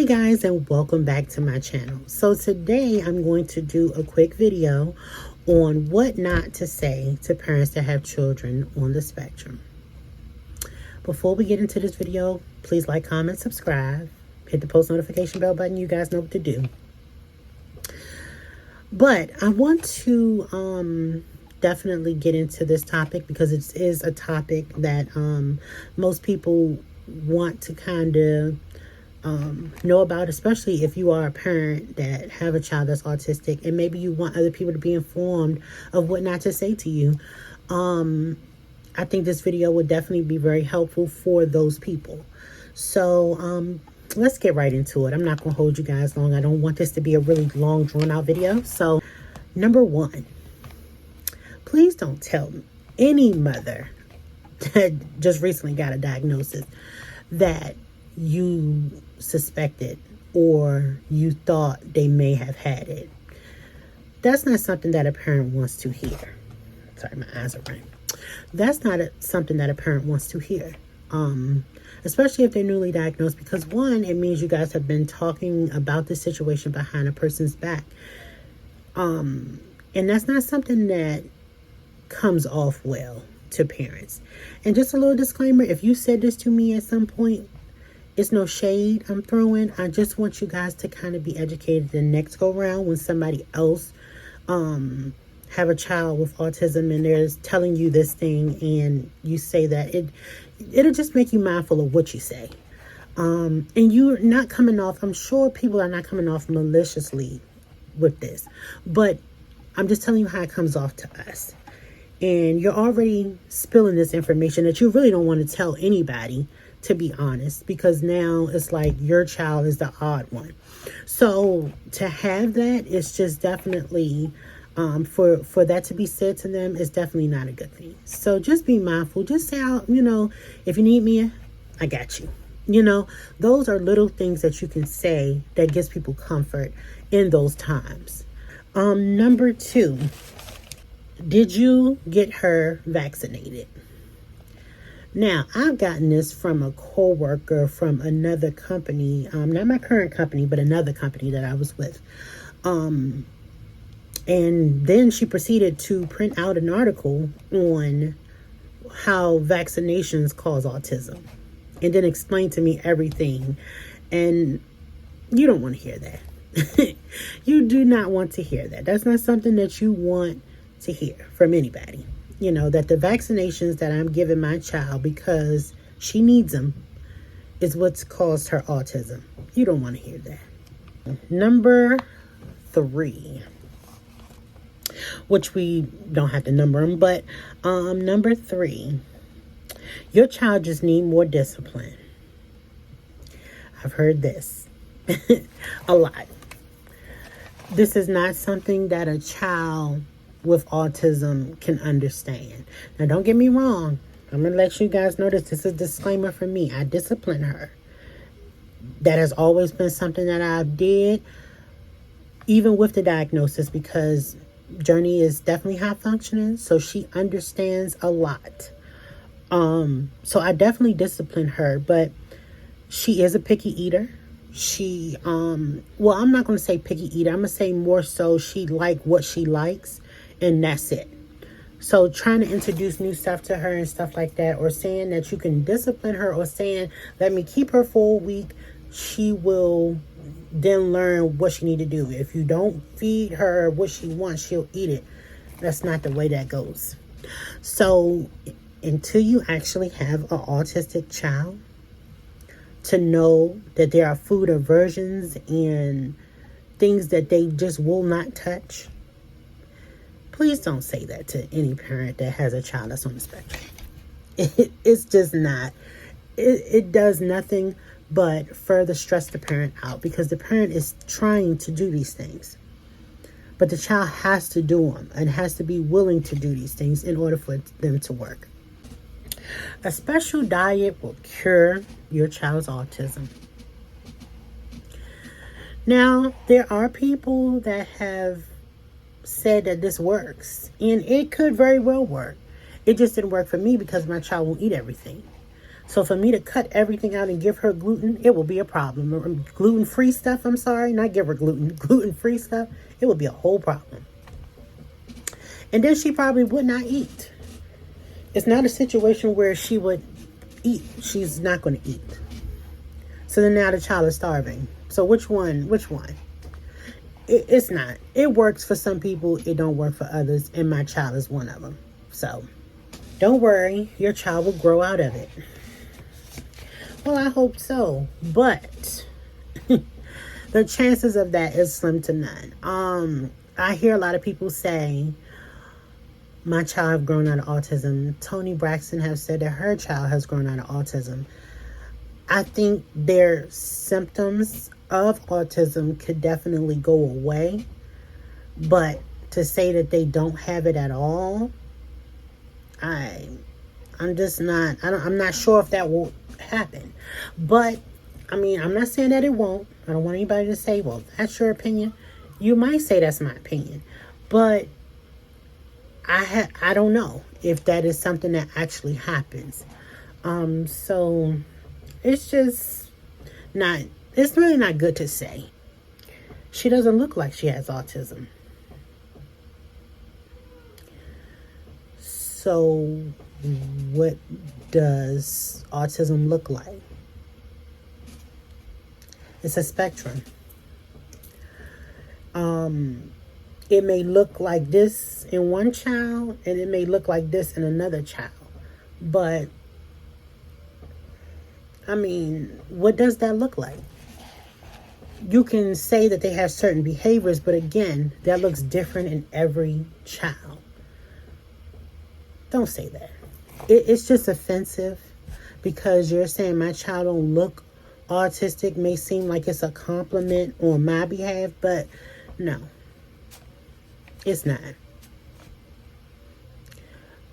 guys, and welcome back to my channel. So today I'm going to do a quick video on what not to say to parents that have children on the spectrum. Before we get into this video, please like, comment, subscribe, hit the post notification bell button. You guys know what to do. But I want to definitely get into this topic because it is a topic that most people want to kind of know about, especially if you are a parent that have a child that's autistic, and maybe you want other people to be informed of what not to say to you. I think this video would definitely be very helpful for those people. So let's get right into it. I'm not going to hold you guys long. I don't want this to be a really long, drawn out video. So number one, please don't tell any mother that just recently got a diagnosis that you suspected or you thought they may have had it. That's not something that a parent wants to hear. Sorry, my eyes are running. That's not something that a parent wants to hear, especially if they're newly diagnosed, because one, it means you guys have been talking about the situation behind a person's back, and that's not something that comes off well to parents. And just a little disclaimer, if you said this to me at some point, it's no shade I'm throwing. I just want you guys to kind of be educated the next go round when somebody else have a child with autism and they're telling you this thing and you say that, it'll just make you mindful of what you say. And you're not coming off, I'm sure people are not coming off maliciously with this, but I'm just telling you how it comes off to us. And you're already spilling this information that you really don't want to tell anybody, to be honest, because now it's like your child is the odd one. So to have that, it's just definitely, for that to be said to them, is definitely not a good thing. So just be mindful. Just say, if you need me, I got you. Those are little things that you can say that gives people comfort in those times. Number two, did you get her vaccinated? Now, I've gotten this from a coworker from another company, not my current company, but another company that I was with. And then she proceeded to print out an article on how vaccinations cause autism, and then explain to me everything. And you don't want to hear that. You do not want to hear that. That's not something that you want to hear from anybody. That the vaccinations that I'm giving my child because she needs them is what's caused her autism. You don't want to hear that. Number three, which we don't have to number them, but number three, your child just need more discipline. I've heard this a lot. This is not something that a child with autism can understand. Now, don't get me wrong. I'm going to let you guys know this. This is a disclaimer for me. I discipline her. That has always been something that I did, even with the diagnosis, because Journey is definitely high functioning, so she understands a lot. So I definitely discipline her, but she is a picky eater. She, well, I'm not going to say picky eater. I'm going to say more so she like what she likes, and that's it. So trying to introduce new stuff to her and stuff like that, or saying that you can discipline her, or saying, let me keep her for a week, she will then learn what she need to do. If you don't feed her what she wants, she'll eat it. That's not the way that goes. So until you actually have an autistic child, to know that there are food aversions and things that they just will not touch, please don't say that to any parent that has a child that's on the spectrum. It's just not. It does nothing but further stress the parent out, because the parent is trying to do these things. But the child has to do them and has to be willing to do these things in order for them to work. A special diet will cure your child's autism. Now, there are people that have said that this works, and it could very well work. It just didn't work for me because my child won't eat everything. So for me to cut everything out and give her gluten, it will be a problem. Gluten-free stuff, I'm sorry, not give her gluten. Gluten-free stuff, it would be a whole problem. And then she probably would not eat. It's not a situation where she would eat. She's not going to eat. So then now the child is starving. So which one? It's not. It works for some people. It don't work for others. And my child is one of them. So don't worry. Your child will grow out of it. Well, I hope so. But the chances of that is slim to none. I hear a lot of people say, my child have grown out of autism. Toni Braxton has said that her child has grown out of autism. I think their symptoms of autism could definitely go away. But to say that they don't have it at all, I'm not sure if that will happen. But, I mean, I'm not saying that it won't. I don't want anybody to say, well, that's your opinion. You might say that's my opinion. But I don't know if that is something that actually happens. So it's just not, it's really not good to say. She doesn't look like she has autism. So what does autism look like? It's a spectrum. It may look like this in one child, and it may look like this in another child. But, I mean, what does that look like? You can say that they have certain behaviors, but again, that looks different in every child. Don't say that. It's just offensive because you're saying my child don't look autistic. May seem like it's a compliment on my behalf, but no. It's not.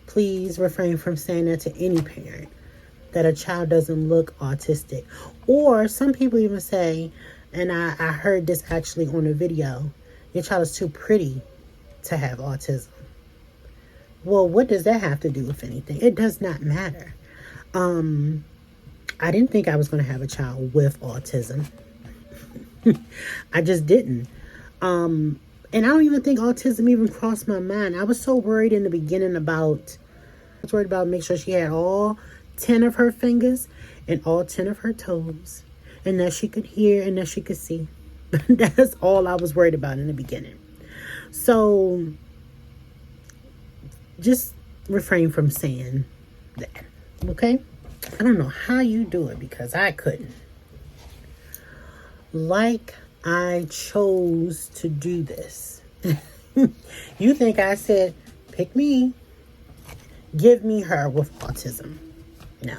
Please refrain from saying that to any parent, that a child doesn't look autistic. Or some people even say, and I heard this actually on a video, your child is too pretty to have autism. Well, what does that have to do with anything? It does not matter. I didn't think I was going to have a child with autism. I just didn't. And I don't even think autism even crossed my mind. I was so worried in the beginning about making sure she had all 10 of her fingers and all 10 of her toes, and that she could hear and that she could see. That's all I was worried about in the beginning. So just refrain from saying that, okay? I don't know how you do it because I couldn't. Like I chose to do this. You think I said, pick me, give me her with autism. No.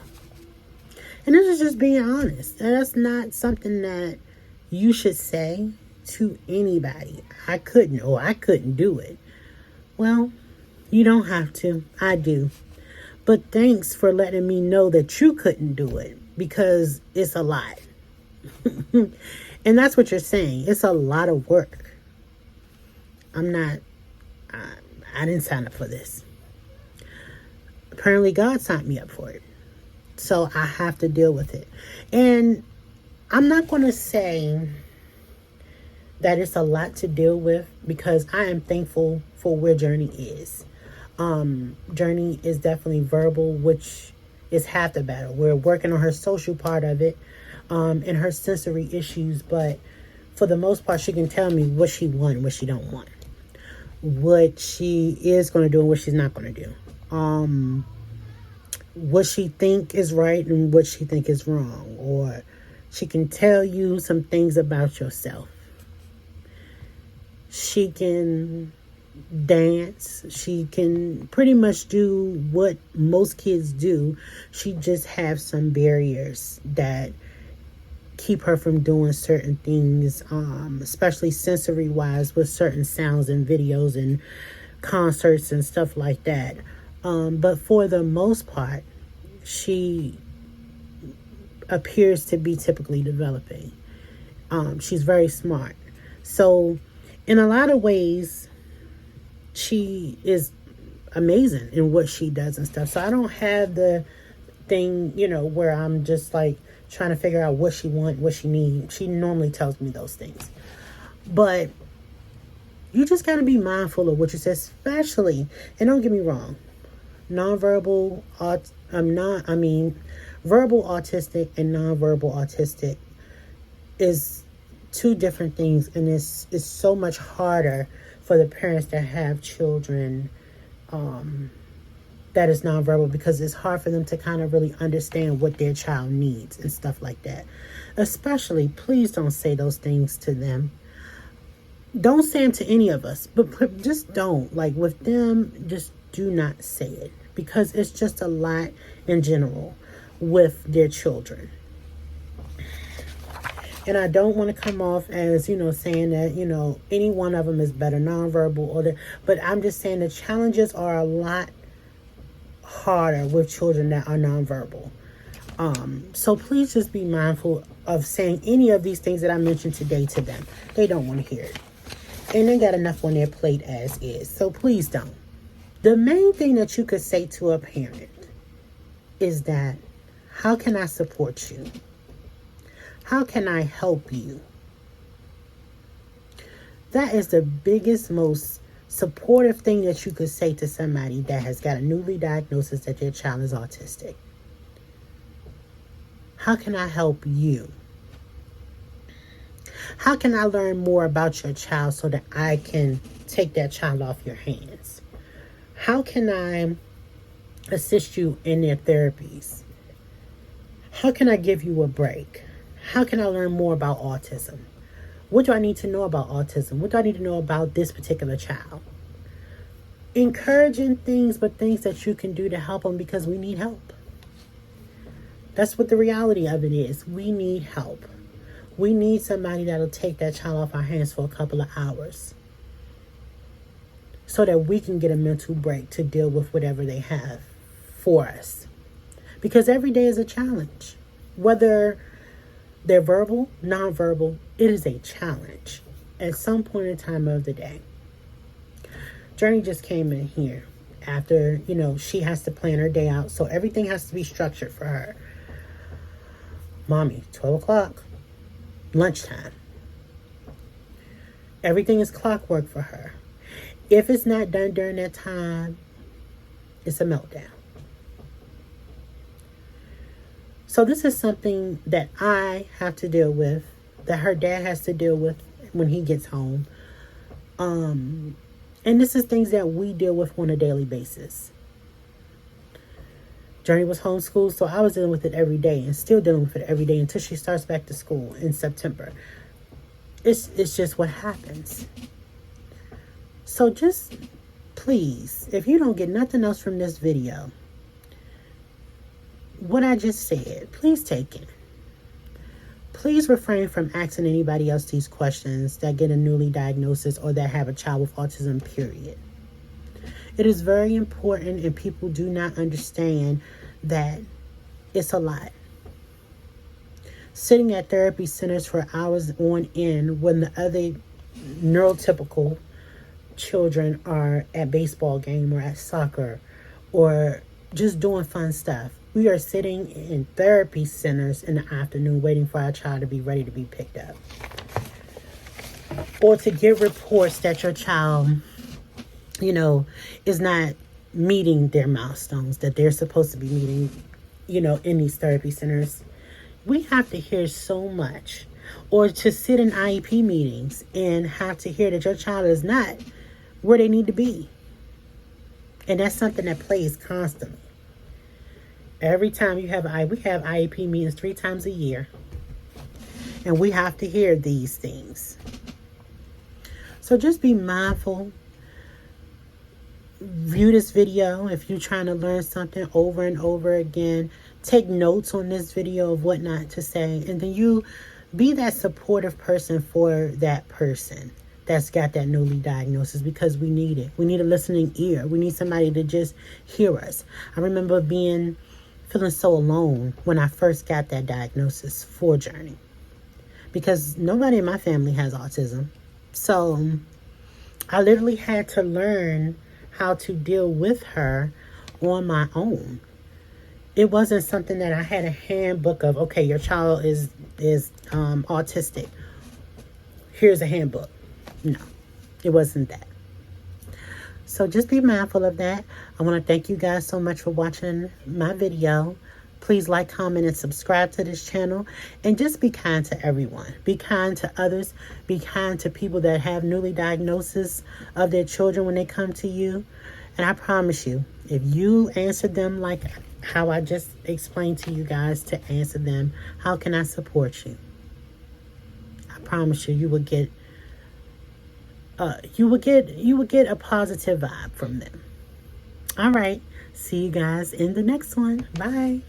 And this is just being honest. That's not something that you should say to anybody. I couldn't do it. Well, you don't have to. I do. But thanks for letting me know that you couldn't do it, because it's a lot. And that's what you're saying. It's a lot of work. I didn't sign up for this. Apparently God signed me up for it. So I have to deal with it. And I'm not going to say that it's a lot to deal with, because I am thankful for where Journey is. Journey is definitely verbal, which is half the battle. We're working on her social part of it, and her sensory issues, but for the most part, she can tell me what she wants, what she don't want, what she is going to do and what she's not going to do, what she think is right and what she think is wrong, or she can tell you some things about yourself. She can dance. She can pretty much do what most kids do. She just have some barriers that keep her from doing certain things, especially sensory wise, with certain sounds and videos and concerts and stuff like that. But for the most part, she appears to be typically developing. She's very smart. So in a lot of ways, she is amazing in what she does and stuff. So I don't have the thing, where I'm just like trying to figure out what she wants, what she needs. She normally tells me those things. But you just got to be mindful of what you say, especially, and don't get me wrong, verbal autistic and nonverbal autistic is two different things, and it's so much harder for the parents that have children that is nonverbal, because it's hard for them to kind of really understand what their child needs and stuff like that. Especially, please don't say those things to them. Don't say them to any of us, but just don't. Like with them, just do not say it, because it's just a lot in general with their children. And I don't want to come off as, saying that, any one of them is better nonverbal but I'm just saying the challenges are a lot harder with children that are nonverbal. So please just be mindful of saying any of these things that I mentioned today to them. They don't want to hear it. And they got enough on their plate as is. So please don't. The main thing that you could say to a parent is that, how can I support you? How can I help you? That is the biggest, most supportive thing that you could say to somebody that has got a newly diagnosis that their child is autistic. How can I help you? How can I learn more about your child so that I can take that child off your hands? How can I assist you in their therapies? How can I give you a break? How can I learn more about autism? What do I need to know about autism? What do I need to know about this particular child? Encouraging things, but things that you can do to help them, because we need help. That's what the reality of it is. We need help. We need somebody that'll take that child off our hands for a couple of hours so that we can get a mental break to deal with whatever they have for us. Because every day is a challenge. Whether they're verbal, nonverbal, it is a challenge at some point in time of the day. Journey just came in here after, she has to plan her day out. So everything has to be structured for her. Mommy, 12 o'clock, lunchtime. Everything is clockwork for her. If it's not done during that time, it's a meltdown. So this is something that I have to deal with, that her dad has to deal with when he gets home. And this is things that we deal with on a daily basis. Journey was homeschooled, so I was dealing with it every day and still dealing with it every day until she starts back to school in September. It's just what happens. So just please, if you don't get nothing else from this video, what I just said, please take it. Please refrain from asking anybody else these questions that get a newly diagnosis or that have a child with autism, period. It is very important, and people do not understand that it's a lot. Sitting at therapy centers for hours on end when the other neurotypical children are at baseball game or at soccer or just doing fun stuff. We are sitting in therapy centers in the afternoon waiting for our child to be ready to be picked up. Or to get reports that your child, is not meeting their milestones that they're supposed to be meeting, in these therapy centers. We have to hear so much. Or to sit in IEP meetings and have to hear that your child is not where they need to be. And that's something that plays constantly. Every time we have IEP meetings 3 times a year. And we have to hear these things. So just be mindful. View this video if you're trying to learn something over and over again. Take notes on this video of what not to say. And then you be that supportive person for that person that's got that newly diagnosis, because we need it. We need a listening ear. We need somebody to just hear us. I remember feeling so alone when I first got that diagnosis for Journey, because nobody in my family has autism. So I literally had to learn how to deal with her on my own. It wasn't something that I had a handbook of. Okay, your child is autistic. Here's a handbook. No, it wasn't that. So just be mindful of that. I want to thank you guys so much for watching my video. Please like, comment, and subscribe to this channel. And just be kind to everyone. Be kind to others. Be kind to people that have newly diagnoses of their children when they come to you. And I promise you, if you answer them like how I just explained to you guys to answer them, how can I support you? I promise you, you will get a positive vibe from them. All right. See you guys in the next one. Bye.